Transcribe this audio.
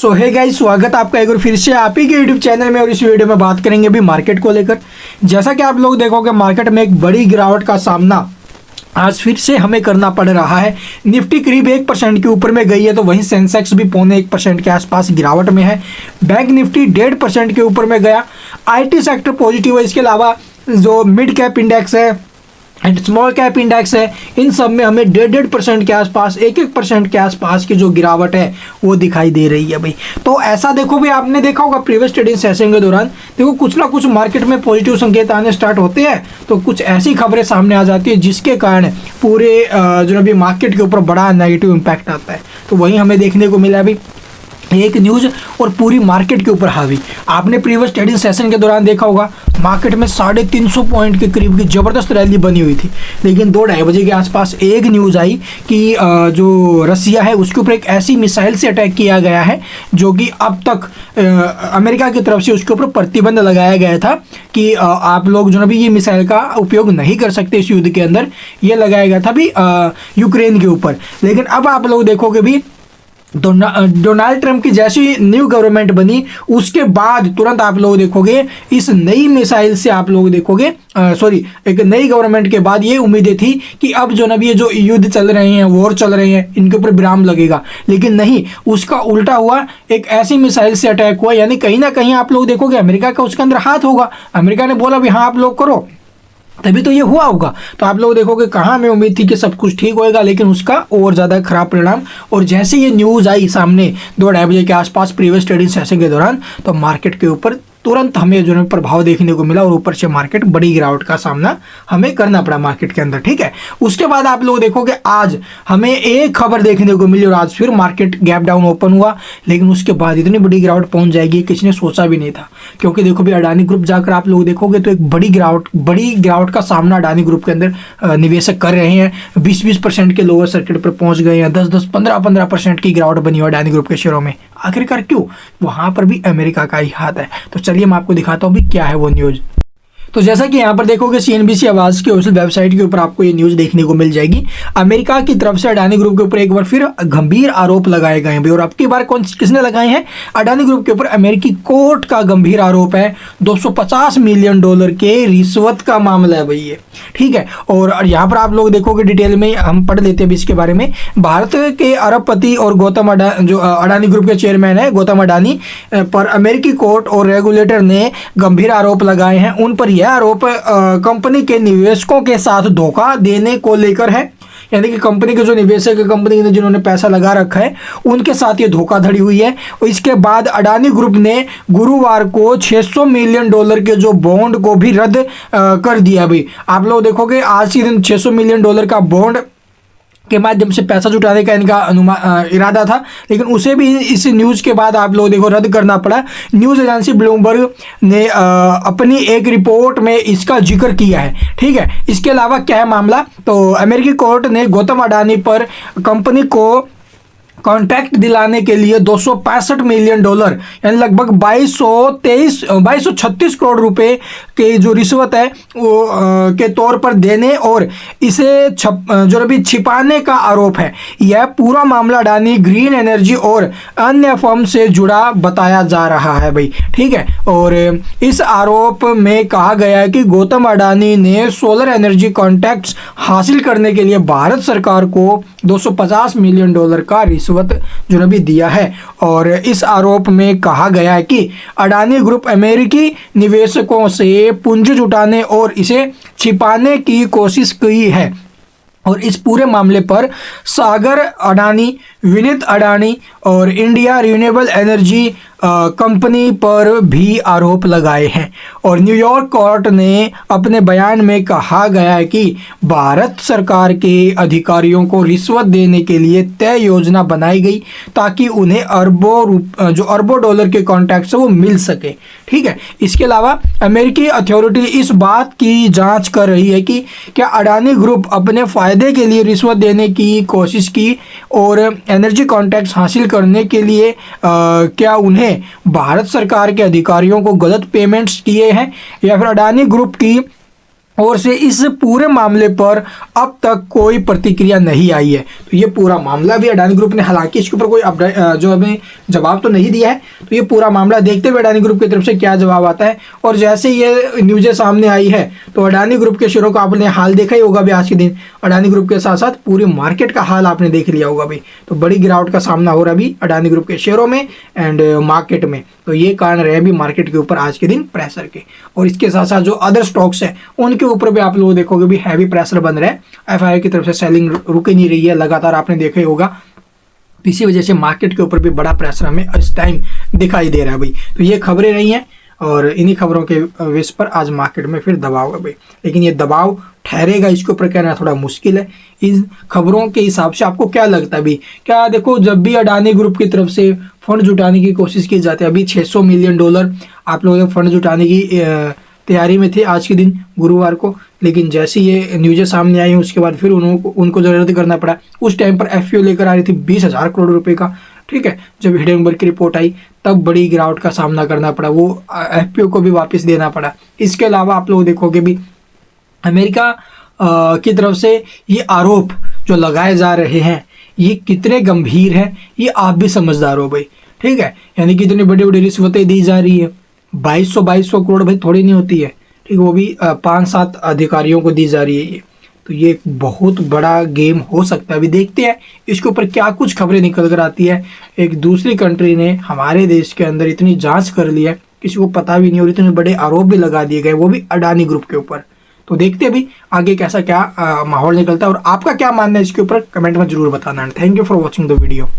सो hey guys, स्वागत आपका एक बार फिर से आप ही के यूट्यूब चैनल में। और इस वीडियो में बात करेंगे अभी मार्केट को लेकर। जैसा कि आप लोग देखोगे, मार्केट में एक बड़ी गिरावट का सामना आज फिर से हमें करना पड़ रहा है। निफ्टी करीब 1% के ऊपर में गई है, तो वहीं सेंसेक्स भी 0.25% के आसपास गिरावट में है। बैंक निफ्टी 1.5% के ऊपर में गया। आईटी सेक्टर पॉजिटिव है। इसके अलावा जो मिड कैप इंडेक्स है एंड स्मॉल कैप इंडेक्स है, इन सब में हमें 1.5% के आसपास, 1% के आसपास की जो गिरावट है वो दिखाई दे रही है भाई। तो ऐसा देखो भी, आपने देखा होगा प्रीवियस ट्रेडिंग सेशन के दौरान, देखो कुछ ना कुछ मार्केट में पॉजिटिव संकेत आने स्टार्ट होते हैं, तो कुछ ऐसी खबरें सामने आ जाती है जिसके कारण पूरे जो अभी मार्केट के ऊपर बड़ा नेगेटिव इम्पैक्ट आता है। तो वही हमें देखने को मिला अभी एक न्यूज़ और पूरी मार्केट के ऊपर हावी। आपने प्रीवियस ट्रेडिंग सेशन के दौरान देखा होगा, मार्केट में 350 पॉइंट के करीब की ज़बरदस्त रैली बनी हुई थी। लेकिन 2-2:30 बजे के आसपास एक न्यूज़ आई कि जो रसिया है उसके ऊपर एक ऐसी मिसाइल से अटैक किया गया है जो कि अब तक अमेरिका की तरफ से उसके ऊपर प्रतिबंध लगाया गया था कि आप लोग जो भी ये मिसाइल का उपयोग नहीं कर सकते इस युद्ध के अंदर। ये लगाया गया था भी यूक्रेन के ऊपर। लेकिन अब आप लोग देखोगे भी, डोनाल्ड ट्रंप की जैसी न्यू गवर्नमेंट बनी उसके बाद तुरंत आप लोग देखोगे इस नई मिसाइल से आप लोग देखोगे एक नई गवर्नमेंट के बाद ये उम्मीदें थी कि अब जो ये जो युद्ध चल रहे हैं, वॉर चल रहे हैं, इनके ऊपर विराम लगेगा। लेकिन नहीं, उसका उल्टा हुआ। एक ऐसी मिसाइल से अटैक हुआ, यानी कहीं ना कहीं आप लोग देखोगे अमेरिका का उसके अंदर हाथ होगा। अमेरिका ने बोला भी हाँ आप लोग करो, तभी तो ये हुआ होगा। तो आप लोग देखोगे कहाँ हमें उम्मीद थी कि सब कुछ ठीक होएगा, लेकिन उसका और ज़्यादा खराब परिणाम। और जैसे ये न्यूज़ आई सामने 2-2:30 बजे के आसपास प्रीवियस ट्रेडिंग सेशन के दौरान, तो मार्केट के ऊपर तुरंत हमें जो है प्रभाव देखने को मिला और ऊपर से मार्केट बड़ी गिरावट का सामना हमें करना पड़ा मार्केट के अंदर। ठीक है, उसके बाद आप लोग देखोगे आज हमें एक खबर देखने को मिली और आज फिर मार्केट गैप डाउन ओपन हुआ। लेकिन उसके बाद इतनी बड़ी गिरावट पहुंच जाएगी किसी ने सोचा भी नहीं था। क्योंकि देखो भी, अडानी ग्रुप जाकर आप लोग देखोगे तो एक बड़ी गिरावट का सामना अडानी ग्रुप के अंदर निवेशक कर रहे हैं। 20% के लोअर सर्किट पर पहुंच गए हैं। 10-10, 15% की गिरावट बनी हुई अडानी ग्रुप के शेयरों में। आखिरकार क्यों? वहां पर भी अमेरिका का ही हाथ है। तो चलिए मैं आपको दिखाता हूँ भी क्या है वो न्यूज़। तो जैसा कि यहाँ पर देखोगे, CNBC आवाज़ की ऑफिशियल वेबसाइट के ऊपर आपको ये न्यूज़ देखने को मिल जाएगी। अमेरिका की तरफ से अडानी ग्रुप के ऊपर एक बार फिर गंभीर आरोप लगाए गए हैं। और अब की बार किसने लगाए हैं? अडानी ग्रुप के ऊपर अमेरिकी कोर्ट का गंभीर आरोप है। $250 मिलियन के रिश्वत का मामला है भाई ये। ठीक है, और यहाँ पर आप लोग देखोगे डिटेल में हम पढ़ लेते हैं इसके बारे में। भारत के अरबपति और गौतम अडानी, जो अडानी ग्रुप के चेयरमैन है गौतम अडानी, पर अमेरिकी कोर्ट और रेगुलेटर ने गंभीर आरोप लगाए हैं। उन पर यह आरोप कंपनी के निवेशकों के साथ धोखा देने को लेकर है। यानी कि कंपनी के जो निवेशक है, कंपनी ने जिन्होंने पैसा लगा रखा है, उनके साथ ये धोखाधड़ी हुई है। और इसके बाद अडानी ग्रुप ने गुरुवार को $600 मिलियन के जो बॉन्ड को भी रद्द कर दिया भाई। आप लोग देखोगे आज ही दिन $600 मिलियन का बॉन्ड के माध्यम से पैसा जुटाने का इनका इरादा था, लेकिन उसे भी इस न्यूज़ के बाद आप लोग देखो रद्द करना पड़ा। न्यूज़ एजेंसी ब्लूमबर्ग ने अपनी एक रिपोर्ट में इसका जिक्र किया है। ठीक है, इसके अलावा क्या है मामला? तो अमेरिकी कोर्ट ने गौतम अडानी पर कंपनी को कॉन्ट्रैक्ट दिलाने के लिए $265 मिलियन यानी लगभग 2236 करोड़ रुपए के जो रिश्वत है वो के तौर पर देने और इसे जो अभी छिपाने का आरोप है। यह पूरा मामला अडानी ग्रीन एनर्जी और अन्य फर्म से जुड़ा बताया जा रहा है भाई। ठीक है, और इस आरोप में कहा गया है कि गौतम अडानी ने सोलर एनर्जी कॉन्ट्रैक्ट्स हासिल करने के लिए भारत सरकार को $250 मिलियन का रिश्वत जो भी दिया है। और इस आरोप में कहा गया है कि अडानी ग्रुप अमेरिकी निवेशकों से पूंजी जुटाने और इसे छिपाने की कोशिश की है। और इस पूरे मामले पर सागर अडानी, विनीत अडानी और इंडिया रिन्यूएबल एनर्जी कंपनी पर भी आरोप लगाए हैं। और न्यूयॉर्क कोर्ट ने अपने बयान में कहा गया है कि भारत सरकार के अधिकारियों को रिश्वत देने के लिए तय योजना बनाई गई ताकि उन्हें अरबों डॉलर के कॉन्ट्रैक्ट वो मिल सके। ठीक है, इसके अलावा अमेरिकी अथॉरिटी इस बात की जांच कर रही है कि क्या अडानी ग्रुप अपने फ़ायदे के लिए रिश्वत देने की कोशिश की और एनर्जी कॉन्ट्रैक्ट्स हासिल करने के लिए क्या उन्हें भारत सरकार के अधिकारियों को गलत पेमेंट्स किए हैं, या फिर अडानी ग्रुप की और से इस पूरे मामले पर अब तक कोई प्रतिक्रिया नहीं आई है। तो ये पूरा मामला भी अडानी ग्रुप ने, हालांकि इसके ऊपर कोई जो हमें जवाब तो नहीं दिया है, तो ये पूरा मामला देखते हुए अडानी ग्रुप की तरफ से क्या जवाब आता है। और जैसे ये न्यूज़ें सामने आई है तो अडानी ग्रुप के शेयरों का आपने हाल देखा ही होगा भी। आज के दिन अडानी ग्रुप के साथ साथ पूरी मार्केट का हाल आपने देख लिया होगा भाई। तो बड़ी गिरावट का सामना हो रहा है अभी अडानी ग्रुप के शेयरों में एंड मार्केट में। तो ये कारण रहे भी मार्केट के ऊपर आज के दिन प्रेशर के। और इसके साथ साथ जो अदर स्टॉक्स है उनके ऊपर भी आप लोग देखोगे भी हैवी प्रेशर बन रहा है। एफआईआई की तरफ से सेलिंग रुक ही नहीं रही है, लगातार आपने देखा ही होगा। इसी वजह से मार्केट के ऊपर भी बड़ा प्रेशर हमें इस टाइम दिखाई दे रहा है भाई। तो ये खबरें रही हैं और इन्हीं खबरों के बेस पर आज मार्केट में फिर दबाव है भाई। लेकिन ये दबाव ठहरेगा, इसके ऊपर कहना थोड़ा मुश्किल है। इन खबरों के हिसाब से आपको क्या लगता है भी? क्या देखो, जब भी अडानी ग्रुप की तरफ से फंड जुटाने की कोशिश की जाती है, अभी $600 मिलियन आप लोगों ने फंड जुटाने की तैयारी में थे आज के दिन गुरुवार को। लेकिन जैसे ये न्यूज़ें सामने आई उसके बाद फिर उनको जो रद्द करना पड़ा। उस टाइम पर एफपीओ लेकर आ रही थी 20,000 करोड़ रुपए का, ठीक है। जब हिडेनबर्ग की रिपोर्ट आई तब बड़ी गिरावट का सामना करना पड़ा, वो एफपीओ को भी वापस देना पड़ा। इसके अलावा आप लोग देखोगे भी अमेरिका की तरफ से ये आरोप जो लगाए जा रहे हैं ये कितने गंभीर हैं, ये आप भी समझदार हो भाई, ठीक है। यानी कि इतनी बड़ी बड़ी रिश्वतें दी जा रही है, 2200 करोड़ भाई थोड़ी नहीं होती है, ठीक है। वो भी 5-7 अधिकारियों को दी जा रही है ये। तो ये एक बहुत बड़ा गेम हो सकता है। अभी देखते हैं इसके ऊपर क्या कुछ खबरें निकल कर आती है। एक दूसरी कंट्री ने हमारे देश के अंदर इतनी जांच कर ली है, किसी को पता भी नहीं, और इतने बड़े आरोप भी लगा दिए गए, वो भी अडानी ग्रुप के ऊपर। तो देखते हैं अभी आगे कैसा क्या माहौल निकलता है। और आपका क्या मानना है इसके ऊपर कमेंट में जरूर बताना। Thank you for watching the video.